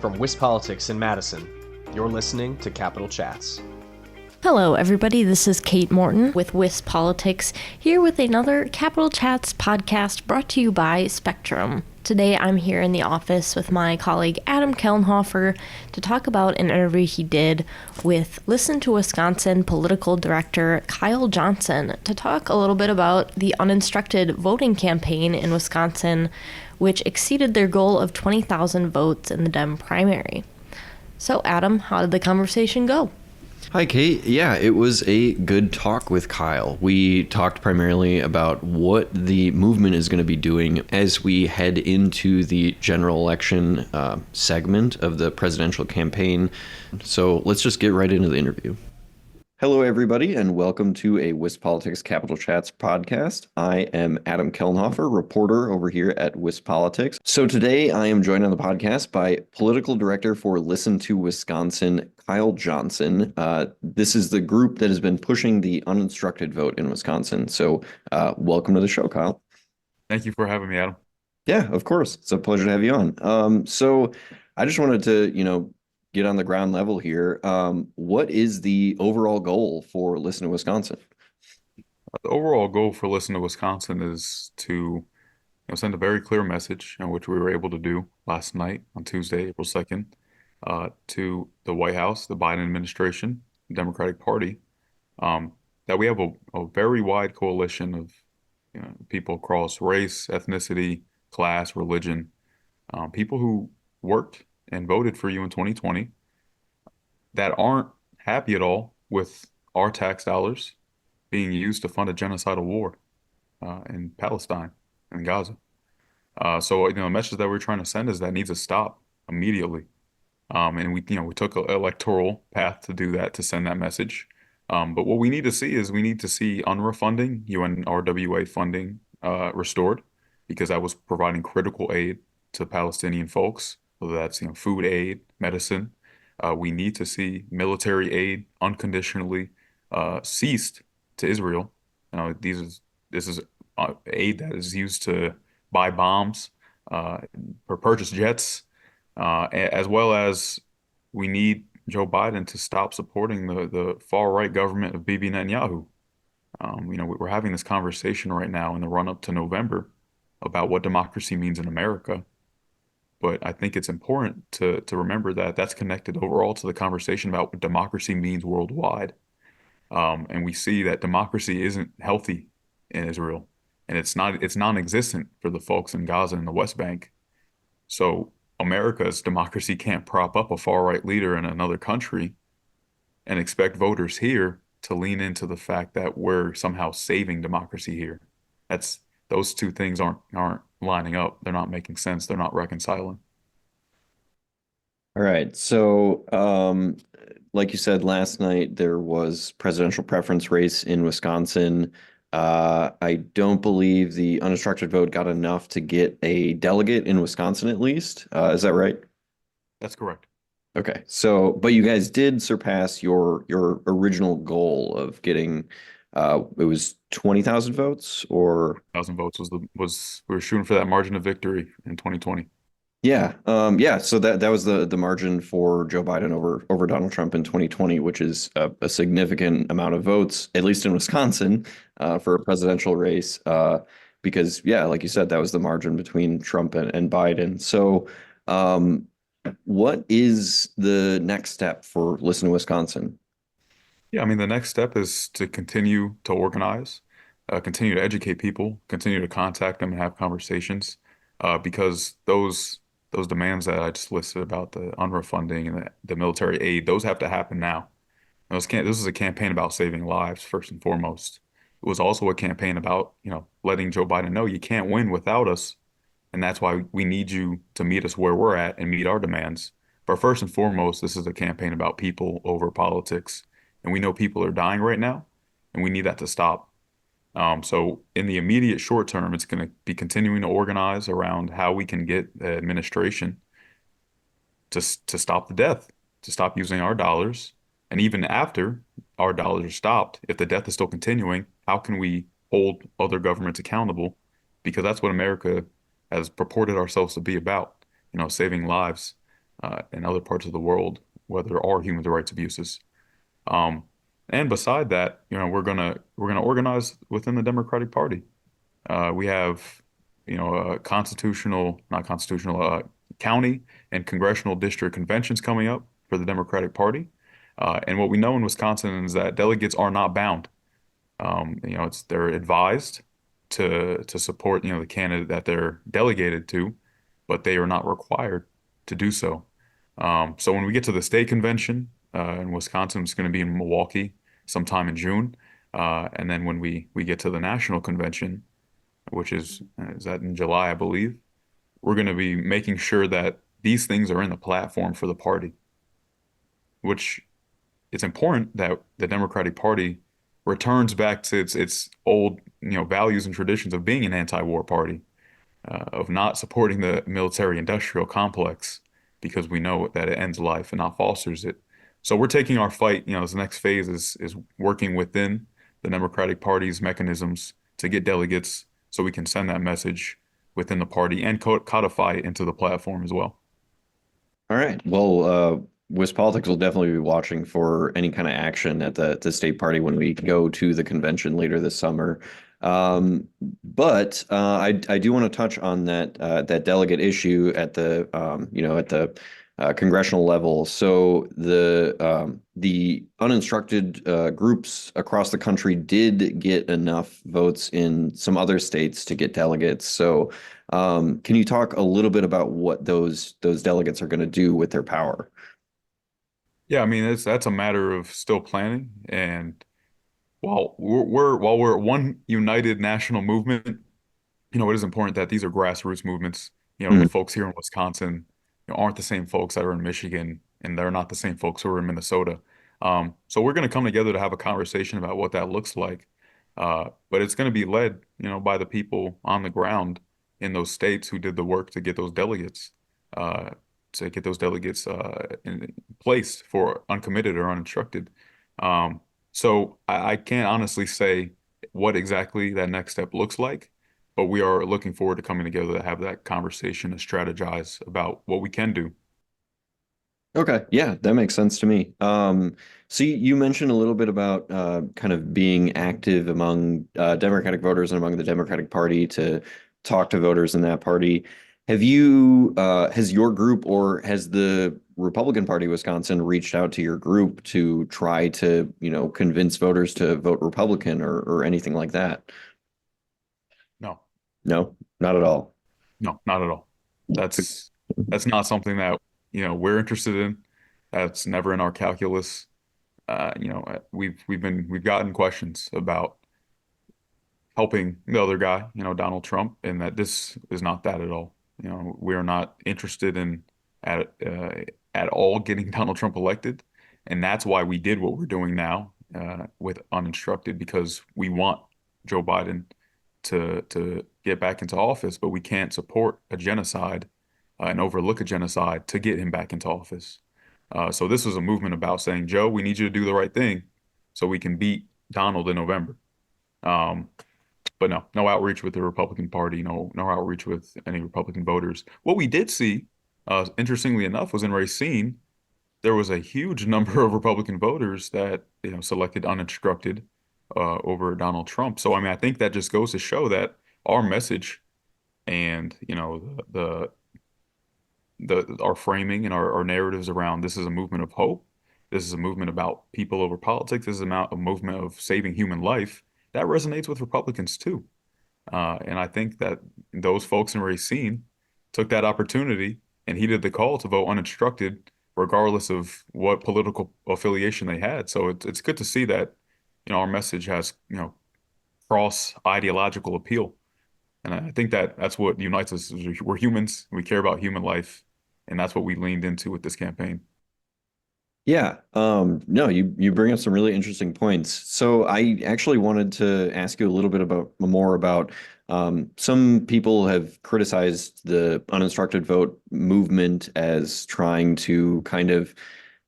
From WisPolitics in Madison, you're listening to Capital Chats. Hello, everybody. This is Kate Morton with WisPolitics, here with another Capital Chats podcast brought to you by Spectrum. Today, I'm here in the office with my colleague Adam Kellenhofer to talk about an interview he did with Listen to Wisconsin political director Kyle Johnson to talk a little bit about the uninstructed voting campaign in Wisconsin, which exceeded their goal of 20,000 votes in the Dem primary. So, Adam, how did the conversation go? Hi, Kate. Yeah, it was a good talk with Kyle. We talked primarily about what the movement is going to be doing as we head into the general election segment of the presidential campaign. So let's just get right into the interview. Hello, everybody, and welcome to a WisPolitics Capital Chats podcast. I am Adam Kellenhofer, reporter over here at WisPolitics. So today I am joined on the podcast by political director for Listen to Wisconsin, Kyle Johnson. This is the group that has been pushing the uninstructed vote in Wisconsin. So welcome to the show, Kyle. Thank you for having me, Adam. Yeah, of course. It's a pleasure to have you on. So I just wanted to, get on the ground level here. What is the overall goal for Listen to Wisconsin? The overall goal for Listen to Wisconsin is to send a very clear message, which we were able to do last night on Tuesday, April 2nd, to the White House, the Biden administration, the Democratic Party, that we have a very wide coalition of people across race, ethnicity, class, religion, people who worked and voted for you in 2020 that aren't happy at all with our tax dollars being used to fund a genocidal war in Palestine and Gaza. So the message that we're trying to send is that needs to stop immediately. And we took an electoral path to do that, to send that message. But what we need to see is UNRWA funding, UNRWA funding restored, because that was providing critical aid to Palestinian folks, whether that's food aid, medicine. We need to see military aid unconditionally ceased to Israel. This is aid that is used to buy bombs, or purchase jets, as well as we need Joe Biden to stop supporting the far-right government of Bibi Netanyahu. We're having this conversation right now in the run-up to November about what democracy means in America. But I think it's important to remember that that's connected overall to the conversation about what democracy means worldwide. And we see that democracy isn't healthy in Israel, and it's non-existent for the folks in Gaza and the West Bank. So America's democracy can't prop up a far-right leader in another country and expect voters here to lean into the fact that we're somehow saving democracy here. Those two things aren't lining up. They're not making sense. They're not reconciling. All right. So, like you said, last night there was presidential preference race in Wisconsin. I don't believe the uninstructed vote got enough to get a delegate in Wisconsin, at least. Is that right? That's correct. Okay. So, but you guys did surpass your original goal of getting it was 20,000 votes, or 1,000 votes was we were shooting for that margin of victory in 2020. Yeah. So that was the margin for Joe Biden over Donald Trump in 2020, which is a significant amount of votes, at least in Wisconsin, for a presidential race. Because like you said, that was the margin between Trump and Biden. So, what is the next step for Listen to Wisconsin? Yeah, the next step is to continue to organize, continue to educate people, continue to contact them and have conversations, because those demands that I just listed about the UNRWA funding and the military aid, those have to happen now. This is a campaign about saving lives, first and foremost. It was also a campaign about, letting Joe Biden know you can't win without us, and that's why we need you to meet us where we're at and meet our demands. But first and foremost, this is a campaign about people over politics. And we know people are dying right now, and we need that to stop. So in the immediate short term, it's going to be continuing to organize around how we can get the administration to stop the death, to stop using our dollars. And even after our dollars are stopped, if the death is still continuing, how can we hold other governments accountable? Because that's what America has purported ourselves to be about, saving lives. in other parts of the world where there are human rights abuses. Um, and beside that, we're gonna organize within the Democratic Party. We have, not constitutional, county and congressional district conventions coming up for the Democratic Party. And what we know in Wisconsin is that delegates are not bound. They're advised to support, the candidate that they're delegated to, but they are not required to do so. So when we get to the state convention in Wisconsin, it's going to be in Milwaukee sometime in June. And then when we get to the national convention, which is that in July, I believe, we're going to be making sure that these things are in the platform for the party, which it's important that the Democratic Party returns back to its old, values and traditions of being an anti-war party, of not supporting the military-industrial complex because we know that it ends life and not fosters it. So we're taking our fight, this next phase is working within the Democratic Party's mechanisms to get delegates so we can send that message within the party and codify it into the platform as well. All right. Well, West Politics will definitely be watching for any kind of action at the state party when we go to the convention later this summer. But I do want to touch on that delegate issue at the congressional level. So the uninstructed groups across the country did get enough votes in some other states to get delegates. So can you talk a little bit about what those delegates are going to do with their power? Yeah, I mean that's a matter of still planning. And while we're one united national movement, it is important that these are grassroots movements. The Mhm. folks here in Wisconsin, aren't the same folks that are in Michigan, and they're not the same folks who are in Minnesota. So we're going to come together to have a conversation about what that looks like. But it's going to be led, by the people on the ground in those states who did the work to get those delegates, uh, placed for uncommitted or uninstructed. So I can't honestly say what exactly that next step looks like, but we are looking forward to coming together to have that conversation and strategize about what we can do. Okay, yeah, that makes sense to me. So you mentioned a little bit about kind of being active among Democratic voters and among the Democratic Party to talk to voters in that party. Has your group or has the Republican Party of Wisconsin reached out to your group to try to, convince voters to vote Republican or anything like that? No, No, not at all. no, not at all. That's that's not something that, we're interested in. That's never in our calculus. We've gotten questions about helping the other guy, Donald Trump, and that this is not that at all. We are not interested in at uh, at all getting Donald Trump elected, and that's why we did what we're doing now with uninstructed because we want Joe Biden to get back into office, but we can't support a genocide and overlook a genocide to get him back into office. So this was a movement about saying, Joe, we need you to do the right thing so we can beat Donald in November. Um, but no outreach with the Republican Party, no outreach with any Republican voters. What we did see, interestingly enough, was in Racine, there was a huge number of Republican voters that, selected uninstructed over Donald Trump. So I mean, I think that just goes to show that our message and, the our framing and our narratives around this is a movement of hope. This is a movement about people over politics. This is a movement of saving human life. That resonates with Republicans too. And I think that those folks in Racine took that opportunity and heeded the call to vote uninstructed, regardless of what political affiliation they had. So it's good to see that, our message has, cross ideological appeal. And I think that that's what unites us. We're humans. We care about human life, and that's what we leaned into with this campaign. Yeah, no, you bring up some really interesting points. So I actually wanted to ask you a little bit about more about some people have criticized the uninstructed vote movement as trying to kind of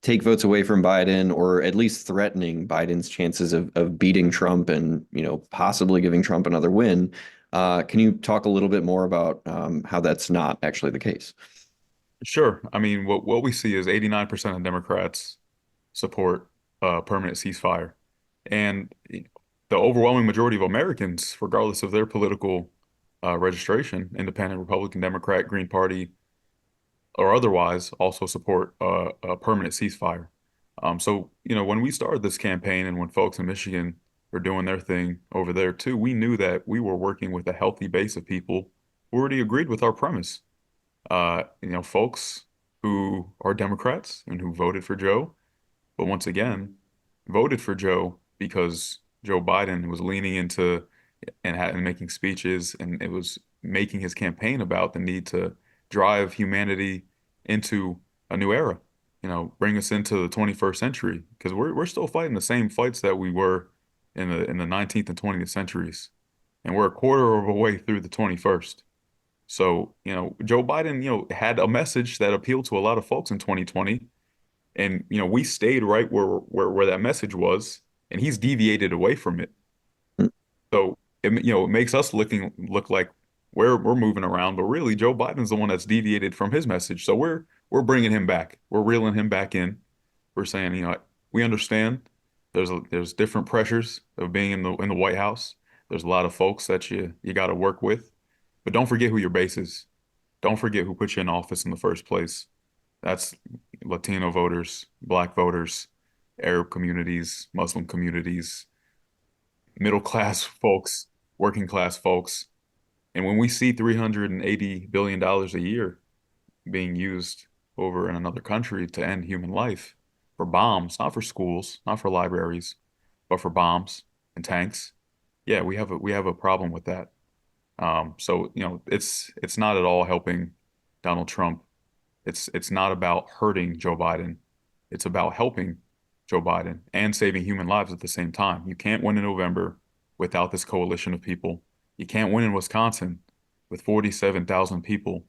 take votes away from Biden or at least threatening Biden's chances of beating Trump and, possibly giving Trump another win. Can you talk a little bit more about how that's not actually the case? Sure. I mean, what we see is 89% of Democrats support a permanent ceasefire. And the overwhelming majority of Americans, regardless of their political registration, Independent, Republican, Democrat, Green Party, or otherwise, also support a permanent ceasefire. So, when we started this campaign and when folks in Michigan were doing their thing over there too, we knew that we were working with a healthy base of people who already agreed with our premise. Folks who are Democrats and who voted for Joe, but once again, voted for Joe because Joe Biden was leaning into and making speeches, and it was making his campaign about the need to drive humanity into a new era, bring us into the 21st century, because we're still fighting the same fights that we were in the 19th and 20th centuries, and we're a quarter of a way through the 21st. So, Joe Biden, had a message that appealed to a lot of folks in 2020. And, we stayed right where that message was, and he's deviated away from it. So, it makes us look like we're moving around, but really Joe Biden's the one that's deviated from his message. So we're bringing him back. We're reeling him back in. We're saying, we understand there's different pressures of being in the White House. There's a lot of folks that you got to work with. But don't forget who your base is. Don't forget who put you in office in the first place. That's Latino voters, Black voters, Arab communities, Muslim communities, middle class folks, working class folks. And when we see $380 billion a year being used over in another country to end human life for bombs, not for schools, not for libraries, but for bombs and tanks, yeah, we have a problem with that. So, it's not at all helping Donald Trump. It's not about hurting Joe Biden. It's about helping Joe Biden and saving human lives at the same time. You can't win in November without this coalition of people. You can't win in Wisconsin with 47,000 people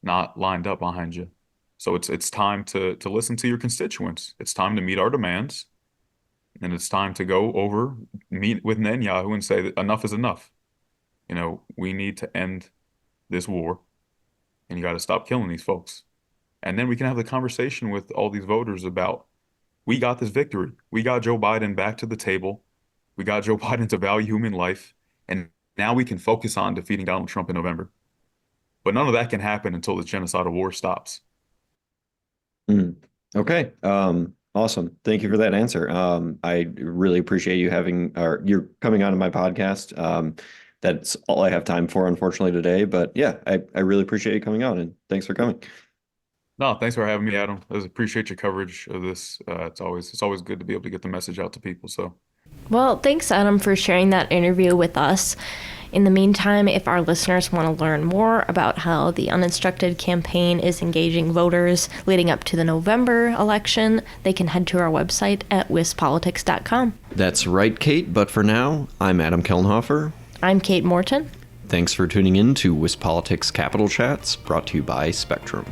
not lined up behind you. So it's time to listen to your constituents. It's time to meet our demands, and it's time to meet with Netanyahu and say that enough is enough. We need to end this war, and you got to stop killing these folks. And then we can have the conversation with all these voters about, we got this victory. We got Joe Biden back to the table. We got Joe Biden to value human life. And now we can focus on defeating Donald Trump in November. But none of that can happen until the genocidal war stops. Okay. Awesome. Thank you for that answer. I really appreciate you you're coming on to my podcast. That's all I have time for, unfortunately, today. But yeah, I really appreciate you coming on, and thanks for coming. No, thanks for having me, Adam. I appreciate your coverage of this. It's always good to be able to get the message out to people. So, well, thanks, Adam, for sharing that interview with us. In the meantime, if our listeners want to learn more about how the Uninstructed campaign is engaging voters leading up to the November election, they can head to our website at wispolitics.com. That's right, Kate. But for now, I'm Adam Kellenhofer. I'm Kate Morton. Thanks for tuning in to WisPolitics Capital Chats, brought to you by Spectrum.